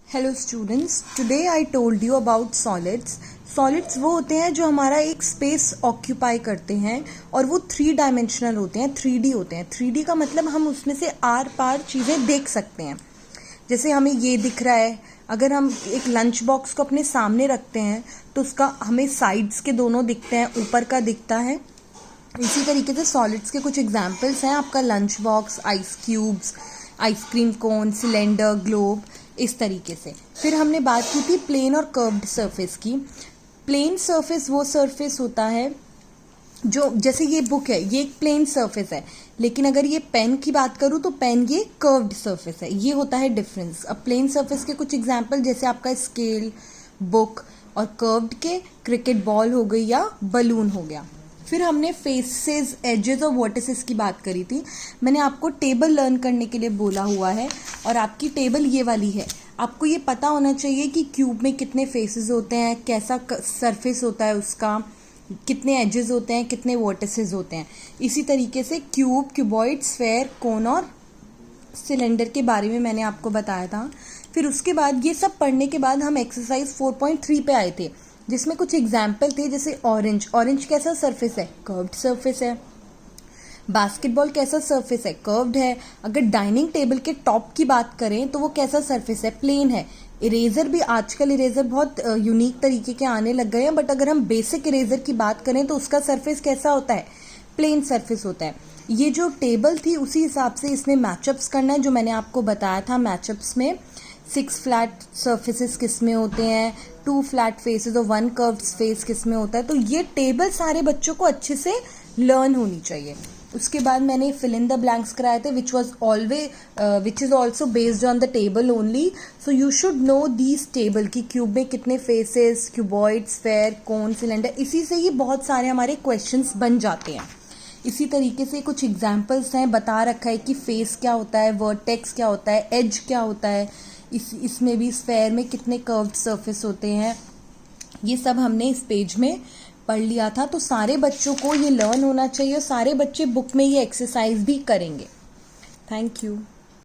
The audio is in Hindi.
Hello students, today I told you about solids. Solids वो होते हैं जो हमारा एक स्पेस ऑक्यूपाई करते हैं और वो 3 डायमेंशनल होते हैं, 3D होते हैं। 3D का मतलब हम उसमें से आर पार चीज़ें देख सकते हैं। जैसे हमें ये दिख रहा है, अगर हम एक लंच बॉक्स को अपने सामने रखते हैं तो उसका हमें साइड्स के दोनों दिखते हैं, ऊपर का दिखता है। इसी तरीके से सॉलिड्स के कुछ एग्जाम्पल्स हैं आपका lunch box, ice cubes, ice cream cone, cylinder, globe, इस तरीके से। फिर हमने बात की थी प्लेन और कर्व्ड सरफेस की। प्लेन सरफेस वो सरफेस होता है जो, जैसे ये बुक है, ये एक प्लेन सरफेस है, लेकिन अगर ये पेन की बात करूँ तो पेन ये कर्व्ड सरफेस है। ये होता है डिफरेंस। अब प्लेन सरफेस के कुछ एग्जाम्पल जैसे आपका स्केल, बुक, और कर्व्ड के क्रिकेट बॉल हो गई या बलून हो गया। फिर हमने फेसेस, एजेस और वर्टिसेस की बात करी थी। मैंने आपको टेबल लर्न करने के लिए बोला हुआ है और आपकी टेबल ये वाली है। आपको ये पता होना चाहिए कि क्यूब में कितने फेसेस होते हैं, कैसा सरफेस होता है उसका, कितने एजेस होते हैं, कितने वर्टिसेस होते हैं। इसी तरीके से क्यूब, क्यूबॉइड, स्फेयर, कोन और सिलेंडर के बारे में मैंने आपको बताया था। फिर उसके बाद ये सब पढ़ने के बाद हम एक्सरसाइज 4.3 पे आए थे, जिसमें कुछ एग्जाम्पल थे। जैसे ऑरेंज, ऑरेंज कैसा सरफेस है? कर्व्ड सरफेस है। बास्केटबॉल कैसा सरफेस है? कर्व्ड है। अगर डाइनिंग टेबल के टॉप की बात करें तो वो कैसा सरफेस है? प्लेन है। इरेजर भी, आजकल इरेजर बहुत यूनिक तरीके के आने लग गए हैं, बट अगर हम बेसिक इरेजर की बात करें तो उसका सरफेस कैसा होता है? प्लेन सरफेस होता है। ये जो टेबल थी उसी हिसाब से इसमें मैचअप्स करना है, जो मैंने आपको बताया था। मैचअप्स में 6 फ्लैट सर्फेसिस किस में होते हैं, 2 फ्लैट फेसेस और 1 कर्व्ड फेस किस में होता है। तो ये टेबल सारे बच्चों को अच्छे से लर्न होनी चाहिए। उसके बाद मैंने फिल इन द ब्लैंक्स कराए थे, which is also based on the table only. So you should know these table की क्यूब में कितने फेसेस, क्यूबॉइड, स्फेयर, कोन, सिलेंडर। इसी से ही बहुत सारे हमारे क्वेश्चंस बन जाते हैं। इसी तरीके से कुछ एग्जाम्पल्स हैं, बता रखा है कि फेस क्या होता है, वर्टेक्स क्या होता है, एज क्या होता है। इसमें भी स्फेयर में कितने कर्व्ड सरफेस होते हैं। ये सब हमने इस पेज में पढ़ लिया था। तो सारे बच्चों को ये लर्न होना चाहिए और सारे बच्चे बुक में ये एक्सरसाइज भी करेंगे। Thank you.